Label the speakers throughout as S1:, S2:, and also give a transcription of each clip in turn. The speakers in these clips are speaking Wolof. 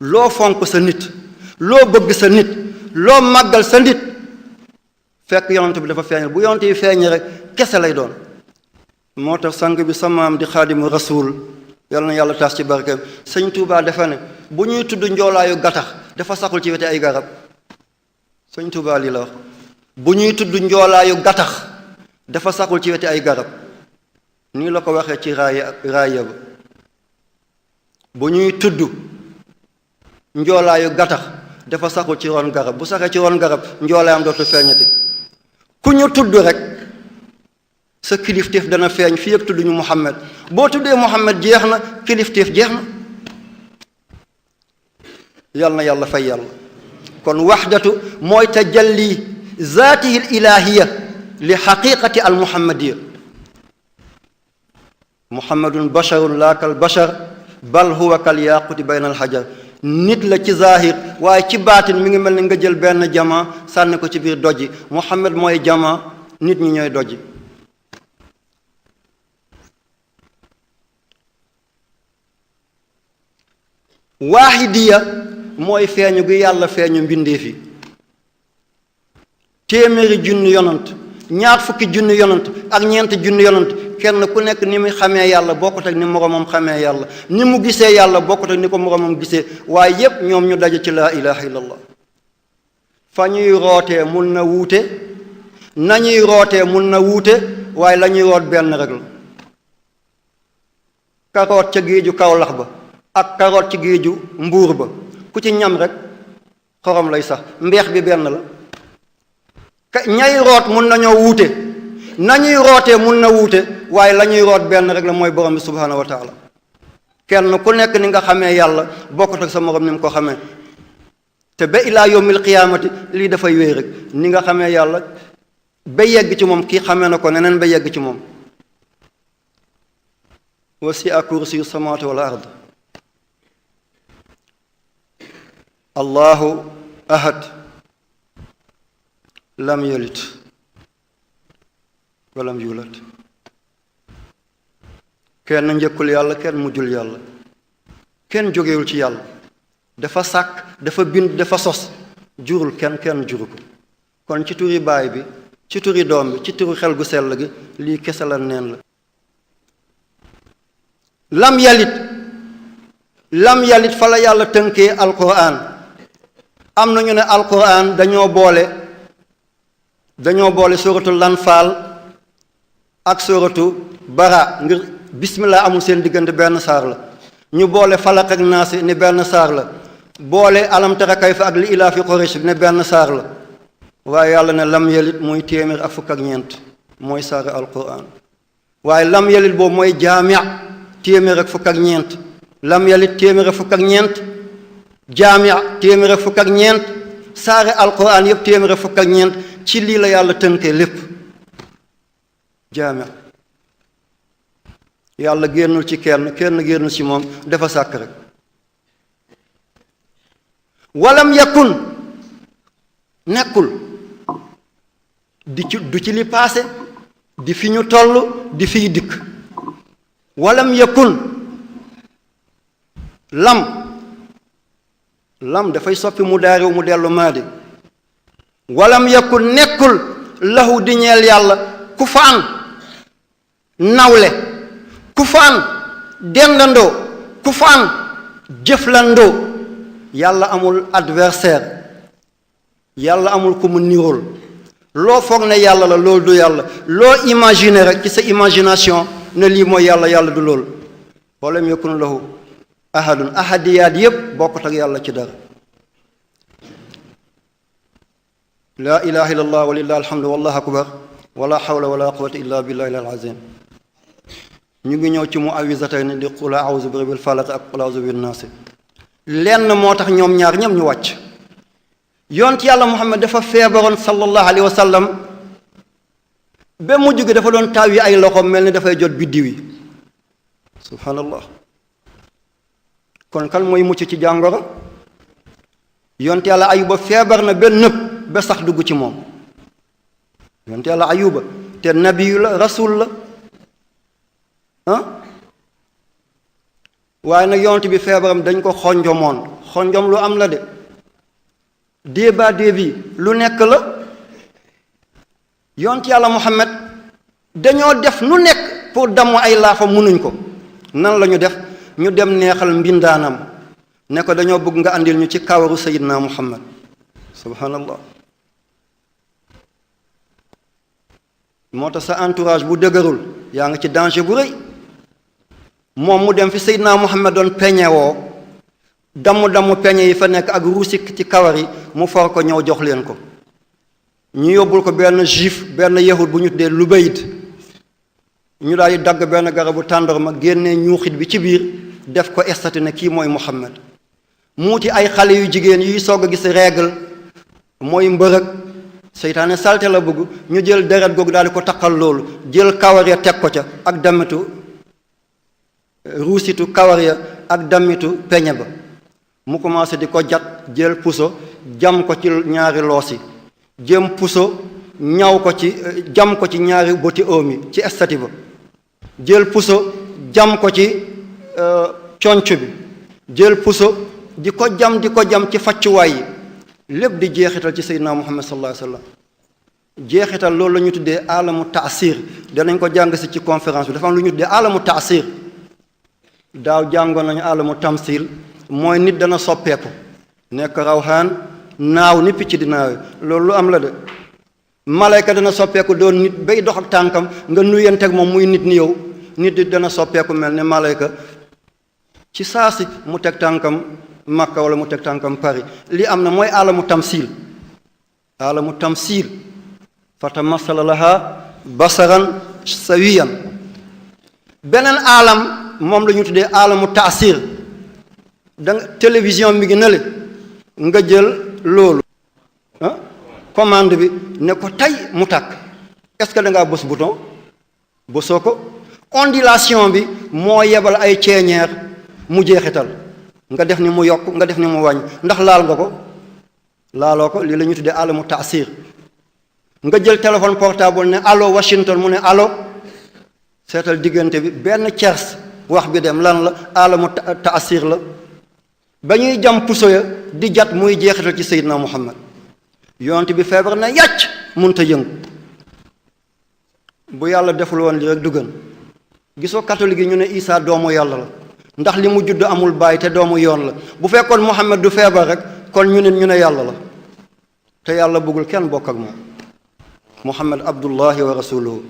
S1: loo fonk sa nit, loo bëgg sa nit, loo màggal sa nit, fekk yonent bi dafa feeñal. bu yonent yi feeñ rek kese lay doon. moo tax sang bi samaam di xaadimu rasul, yàlla na yàlla taas ci barkeem. sëñ Tuubaa dafa ne bu ñuy tudd njoolaayu gattax dafa saxul ci weti ay garab. sëñ Tuubaa lii la wax, bu ñuy tudd njoolaayu gattax dafa saxul ci weti ay garab. nii la ko waxee ci raaya ba. bu ñuy tudd njoolaayu gattax dafa saxul ci ron garab. bu saxee ci ron garab njoolaayam dootu feeñati. ku ñu tudd rek sa kilifteef dana feeñ fii ak tudd ñu Muhammad. boo tuddee Muhammad jeex na, kilifteef jeex na. yal na yàlla fay yàlla. kon waxdatu mooy tajalli zaatihi al ilaahiya li xaqiqati al muhammadiya. muhammadun basharun laa kal bashar bal huwa kal yaquti bayna al hajar. nit la ci zahir waaye ci baatin mi ngi mel ni nga jël benn jama sànni ko ci biir doj yi. Muhammad mooy jama, nit ñi ñooy doj yi. waahidiya mooy feeñu gi yàlla feeñu mbindeef yi. téeméeri junni yonant, ñaar fukki junni yonant ak ñeenti junni yonant, kenn ku nekk ni muy xamee yàlla bokkut ak ni moromam xamee yàlla, ni mu gisee yàlla bokkut ak ni ko moromam gisee, waaye yépp ñoom ñu daje ci laa ilaha illallah. fa ñuy rootee mun na wuute, nañuy rootee mun na wuute, waaye la ñuy root benn rek la. karoot ca géeju Kawlax ba ak karoot ci géeju Mbuur ba, ku ci ñam rek xorom lay sax, mbeex bi benn la. ñay root mun nañoo wuute, nañuy rootee mun na wuute, waaye la ñuy root benn rek la, mooy borom bi subhaanahu wa taala. kenn ku nekk ni nga xamee yàlla bokkut ak sa morom ni mu ko xamee. te ba ilaa yawmil qiyaamati lii dafay wéy rek, ni nga xamee yàlla ba yegg ci moom kii xamee na ko neneen ba yegg ci moom. wasi'a kursiyyu samaawaati wal ard. allahu ahad lam yalid walam yulad. kenn njëkkul yàlla, kenn mujjul yàlla, kenn jógewul ci yàlla. dafa sàkk, dafa bind, dafa sos, jurul kenn, kenn juru ko. kon ci turi baay bi, ci turi doom bi, ci turi xel gu sell gi, lii kese la, neen la. lam yalit fa la yàlla tënkee alquran. am na ñu ne alquran dañoo boole suratul Anfaal ak suratu Bara, ngir bismillah amul seen diggante, benn saar la. ñu boole falaq ak naas ne benn saar la, boole alam tara kayfa ak li ilaafi Quraysh ne benn saar la. waaye yàlla ne lam yalit muy téeméer ak fukk ak ñeent, mooy saari alquran. waaye lam yalit boobu mooy jaami' téeméer ak fukk ak ñeent. lam yalit téeméer ak fukk ak ñeent, jaami' téeméer ak fukk ak ñeent, saari alquran yëpp téeméer ak fukk ak ñeent. ci lii la yàlla tënkee lépp. jaami' yàlla génnul ci kenn, kenn génnul ci moom, dafa sàkk rek. walam yakun nekkul, du ci li paase, di fi ñu toll, di fiy dikk. walam yakun lam dafay soppi mu daariw mu dellu maadi. walam yakun nekkul lahu di ñeel yàlla kufaan nawle, kufaan dendandoo, kufaan jëflandoo. yàlla amul adversaire, yàlla amul ku mu nirool. loo foog ne yàlla la, loolu du yàlla. loo imaginer rek ci sa imagination ne lii mooy yàlla, yàlla du loolu. walam yakun lahu ahadun, ahadiyaat yépp bokkut ak yàlla ci dara. laa ilaha illa allah walillahi alhamdu wallahu akbar wala hawla wala quwwata illa billahi al azim. ñu ngi ñëw ci muawwizatayn di qul a'udhu bi rabbil falaq ak qul a'udhu bin nas. lenn moo tax ñoom ñaar ñëpp ñu wàcc. yonent yàlla Muhammad dafa feebaroon sallallahu alayhi wa sallam ba mujj gi dafa doon taaw yi ay loxoom mel ni dafay jot biddiw yi. subhanallah. kon kan mooy mucc ci jàngoro? yonent yàlla Ayuba feebar na ba nëb ba sax dugg ci moom. yonent yàlla Ayuba te nabiyu la, rasul la waaye nag yonent bi feebaram dañ ko xonjomoon. xonjom lu am la de débat bi lu nekk la yont yàlla Muhammad dañoo def nu nekk pour damm ay laafa mënuñ ko nan la ñu def ñu dem neexal mbindaanam ne ko dañoo bëgg nga andil ñu ci kawaru sayidna Muhammad subhanallah moo tax sa entourage bu dëgërul yaa ngi ci danger bu rëy moom mu dem fi sayidna Muhammad doon peñe woo damm peñe yi fa nekk ak ruusik ci kawar yi mu for ko ñëw jox leen ko ñu yóbbul ko benn juif benn yahud bu ñu tuddee Lubayd ñu daal di dagg benn garabu tàndarma génnee ñuuxit bi ci biir def ko estati ne kii mooy Muhammad muuti ay xale yu jigéen yuy soog a gis règle mooy mbërëg seytaane salte la bëgg ñu jël deret googu daal di ko taqal loolu jël kawar ya teg ko ca ak damitu ruusitu kawar ya ak damitu peñe ba mu commencé di ko jat jël puso jam ko ci ñaari loos yi jëm puso ñaw ko ci jam ko ci ñaari boti oom yi ci estati ba jël puso jam ko ci conc bi jël puso di ko jam ci faccuwaay yi lépp di jeexital ci seydina Muhammad sallallahu alayhi wa sallam jeexital loolu la ñu tuddee alamu taasir danañ ko jàng si ci conférence bi dafa am lu ñu tuddee alamu taasir daaw jàngoon nañu alamu tamsil mooy nit dana soppeeku nekk rawxaan naaw ni picc di naawe loolu lu am la de malayka dana soppeeku doon nit bay dox ak tànkam nga nuyanteeg moom muy nit ni yow nit di dana soppeeku mel ne malayka ci saasi mu teg tànkam Makka wala mu teg tànkam Paris li am na mooy alamu tamsil fatamasala laha basaran sawiyan beneen alam moom la ñu tuddee alamu taasir danga télévision mi ngi nale nga jël loolu commande bi ne ko tey mu tàkk est-ce que da ngaa bës bouton bësoo ko ondulation bi moo yebal ay ceeñeer mu jeexital nga def ni mu yokk nga def ni mu wàññ ndax laal nga ko laaloo ko lii la ñu tuddee alamu taasir nga jël téléphone portable ne allo Washington mu ne allo seetal diggante bi benn cers wax bi dem lan la alamu taasir la ba ñuy jam puso ya di jat muy jeexital ci Seydina Muhammad yonent bi feebar na yàcc mënta yëngu bu yàlla deful woon li rek du gën gisoo catholique yi ñu ne Isa doomu yàlla la ndax li mu judd amul baay te doomu yoon la bu fekkoon Muhammad du feebar rek kon ñu ne yàlla la te yàlla bëggul kenn bokk ak moom Muhammad abdullahi wa rasuluhu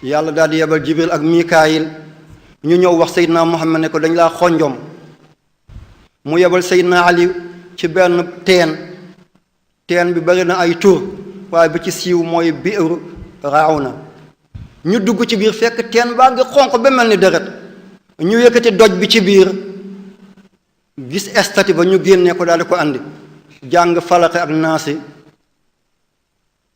S1: yàlla daal di yebal Jibril ak Mikaayil ñu ñëw wax Seydina Muhammad ne ko dañ laa xonjom mu yebal Seydina Ali ci benn teen bi bari na ay tur waaye bi ci siiw mooy biiru Raawna ñu dugg ci biir fekk teen baa ngi xonq ba mel ni deret ñu yëkkati doj bi ci biir gis estati ba ñu génnee ko daal di ko andi jàng falaqe ak naasi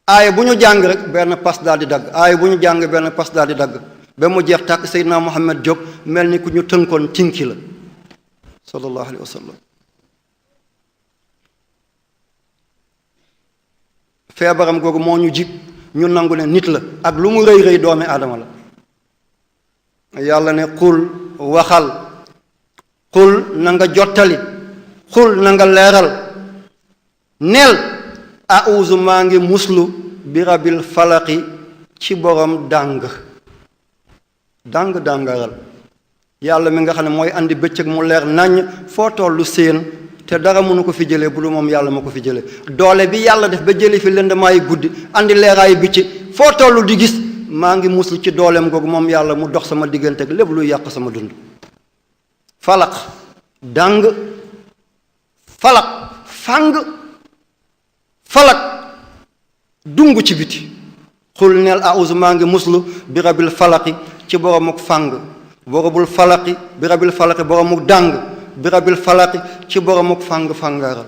S1: aaya bu ñu jàng rek benn pas daal di dagg aaya bu ñu jàng benn pas daal di dagg ba mu jeex tàkk Seydina Muhammad jóg mel ni ku ñu tënkoon tinki la sallallahu alayhi wa sallam feebaram googu moo ñu jig ñu nangu ne nit la ak lu mu rëy rëy doomi aadama la yàlla ne xul waxal xul na nga jottali xul na nga leeral neel auzu maa ngi muslu bi rabil falaqi ci borom dàngaral yàlla mi nga xam ne mooy andi bëccëg mu leer naññ foo tollu seen te dara mënu ko fi jëlee bu du moom yàlla ma ko fi jëlee doole bi yàlla def ba jëlee fi lëndamaayu guddi andi leeraayu bëccëg foo tollu di gis maa ngi muslu ci dooleem googu moom yàlla mu dox sama diggante ak lépp luy yàq sama dund falaq dàng falaq fàng falaq dung ci biti xul neel auzu maa ngi muslu bi rabil falaqi ci boromuk fàng borobul falaqi bi rabil falaqi boromuk dàng bi rabil falaqi ci boromuk fàng-fàngaaral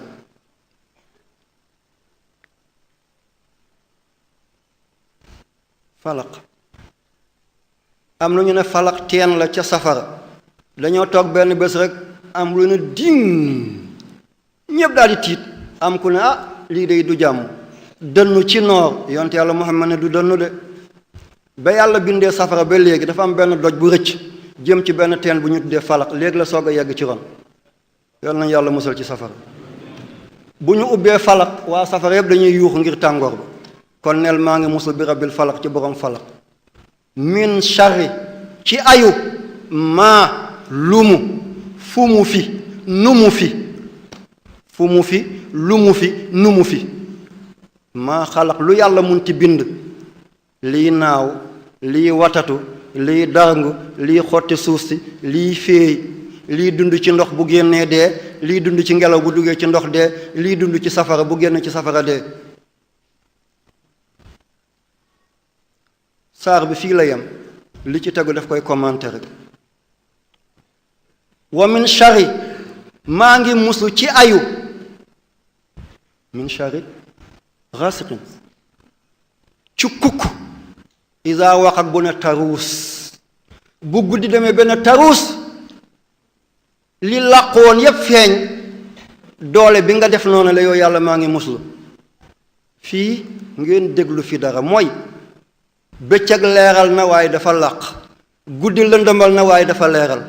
S1: falaq am na ñu ne falaq teen la ca safara dañoo toog benn bés rek am lu ne ding ñëpp daal di tiit am ku ne lii day du jàmm dënnu ci noor yonte yàlla Muhammad ne du dënnu de ba yàlla bindee safara ba léegi dafa am benn doj bu rëcc jëm ci benn teen bu ñu tuddee falaq léegi la soog a yegg ci ron yal nañu yàlla musal ci safara bu ñu ubbee falaq waa safara yëpp dañuy yuuxu ngir tàngoor ba kon neel maa ngi musul bi rabbil falaq ci borom falaq min sharri ci ayu maa lumu fu mu fi nu mu fi fu mu fi lu mu fi nu mu fi maa xalaq lu yàlla mun ci bind lii naaw lii watatu lii darngu lii xotti suuf si lii féey lii dund ci ndox bu génnee dee lii dund ci ngelaw bu duggee ci ndox dee lii dund ci safara bu génn ci safara dee saar bi fii la yem li ci tegu daf koy commenter rek wa min shari maa ngi musu ci ayu min shari ghasiqin ci kukk isa waxat bu ne taruus bu guddi demee benn taruus li làqoon yépp feeñ doole bi nga def noonu la yow yàlla maa ngi muslu fii ngeen déglu fi dara mooy bëccëg leeral na waaye dafa làq guddi lëndëmal na waaye dafa leeral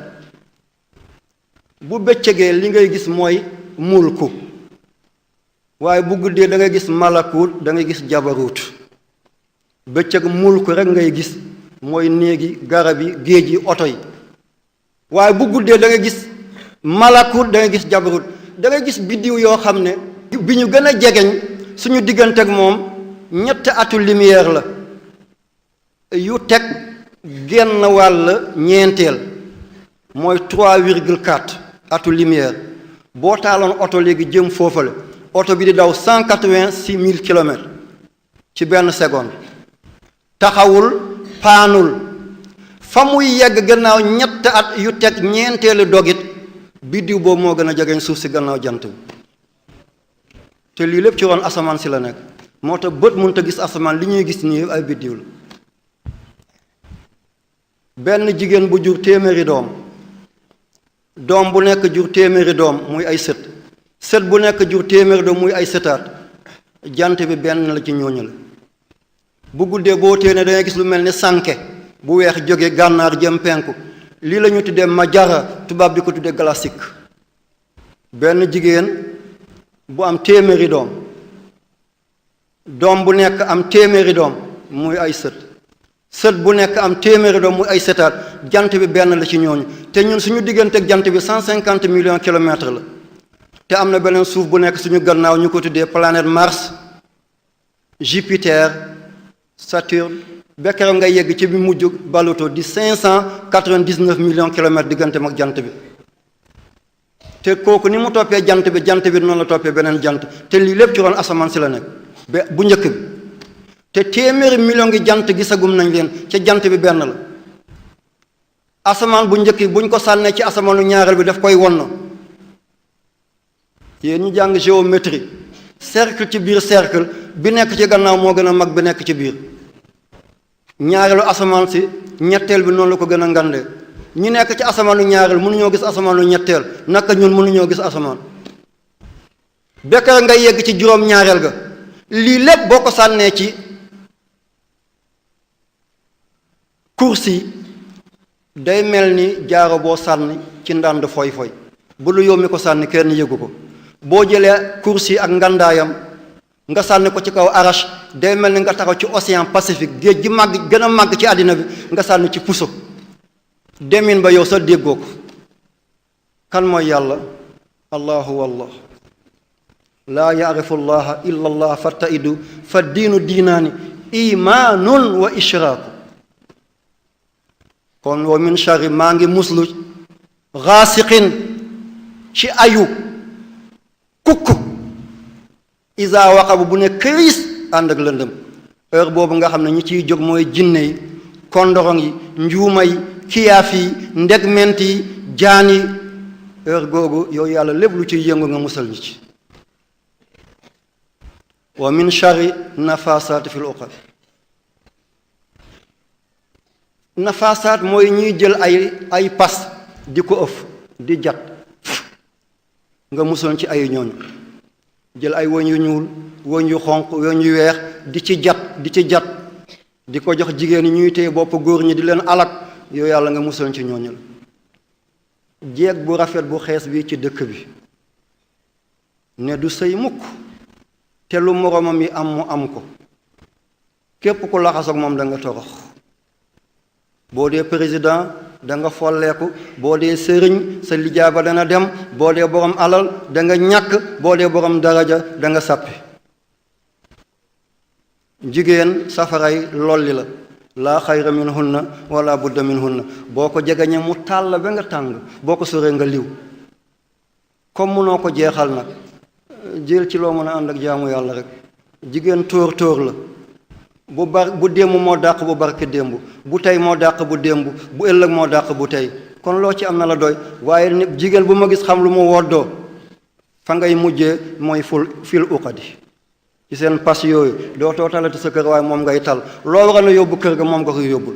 S1: bu bëccëgee li ngay gis mooy mulku waaye bu guddee da ngay gis malakut da ngay gis jabarut bëccëg mulku rek ngay gis mooy néegi garab yi géej yi oto yi waaye bu guddee da ngay gis malakut da ngay gis jabarut da ngay gis biddiw yoo xam ne bi ñu gën a jegeñ suñu diggante ak moom ñetti atu lumière la yu teg genn wàll ñeenteel mooy 3,4 atu lumière boo taaloon oto léegi jëm foofale oto bi di daw 186 000 kilomètres ci benn seconde taxawul paanul fa muy yegg gannaaw ñett at yu teg ñeenteelu dogit biddiw boobu moo gën a jegeñ suuf si gannaaw jant bi te lii lépp ci ron asamaan si la nekk moo tax bët mënut a gis asamaan li ñuy gis nii ay biddiw la benn jigéen bu jur téeméeri doom bu nekk jur téeméeri doom muy ay sët sët bu nekk jur téeméeri doom muy ay sëtaat jant bi benn la ci ñooñu la bu guddee boo téene dangay gis lu mel ni sànke bu weex jóge gànnaar jëm penku lii la ñu tuddee majara tubaab di ko tuddee glacique benn jigéen bu am téeméeri doom bu nekk am téeméeri doom muy ay sët bu nekk am téeméeri doom muy ay sëtaat jant bi benn la ci ñooñu te ñun suñu diggante ak jant bi 150 millions kilomètres la te am na beneen suuf bu nekk suñu gannaaw ñu ko tuddee planète Mars Jupiter Saturne bekkeroog nga yegg ci bi mujj baluto di 599 millions kilomètres diggante ak jant bi te kooku ni mu toppee jant bi noonu la toppee beneen jant te lii lépp ci ron asamaan si la nekk bu njëkk bi te téeméeri million ngi jant gisagum nañ leen ca jant bi benn la asamaan bu njëkk bi buñ ko sànnee ci asamaanu ñaareel bi daf koy wonn yéen ñu jàng géométrie cercle ci biir cercle bi nekk ci gannaaw moo gën a mag bi nekk ci biir ñaareelu asamaan si ñetteel bi noonu la ko gën a ngandee ñi nekk ci asamaanu ñaareel mënuñoo gis asamaanu ñetteel naka ñun mënuñoo gis asamaan bekkar nga yegg ci juróom ñaareel ga lii lépp boo ko sànnee ci kursi day mel ni jaaro boo sànni ci ndànd foy bu lu yow mi ko sànni kenn yëgu ko boo jëlee kursi ak ngandaayam nga sànni ko ci kaw arache day mel ni nga taxaw ci océan Pacifique géej gi màgg gën a màgg ci àddina bi nga sànni ci puso demin ba yow sa déggoo ko kan mooy yàlla allahu wallah laa yaarifu llaha illa allah fattaidu fa diinu diinaani imaanun wa ishraaku kon wa min shari maa ngi muslu gaasiqin ci ayu kukk isa waqabu bu ne këris ànd ak lëndëm heure boobu nga xam ne ñi ciy jóg mooy jinne yi kondorong yi njuuma yi kiyaaf yi ndegment yi jaan yi heure googu yow yàlla lépp lu ciy yëngu nga musal ñi ci wa min shari nafasaati fil uqad nafasaat mooy ñuy jël ay pas di ko ëf di jat nga musal ci ay ñooñu jël ay wëñ yu ñuul wëñ yu xonq wëñ yu weex di ci jat di ko jox jigéen ñi ñuy téye bopp góor ñi di leen alak yow yàlla nga musal ci ñooñu la jeeg bu rafet bu xees bi ci dëkk bi ne du sëy mukk te lu moroomam yi am mu am ko képp ku laxas ak moom da nga torox boo dee président da nga folleeku boo dee sëriñ sa lijaaba dana dem boo dee borom alal da nga ñàkk boo dee borom daraja da nga sàppi jigéen safaray lolli la laa xayra minhunna wala budda minhunna boo ko jegeñee mu tàll ba nga tàng boo ko soree nga liw comme munoo ko jeexal nag jël ci loo mën a ànd ak jaamu yàlla rek jigéen tóor tóor la bu démb moo dàq bu barke démb bu tey moo dàq bu démb bu ëllëg moo dàq bu tey kon loo ci am na la doy waaye ni jigéen bu ma gis xam lu mu woddoo fa ngay mujjee mooy fil uqadi ci seen pas yooyu doo too talati sa kër waaye moom ngay tal loo war a yóbbu kër ga moom nga koy yóbbul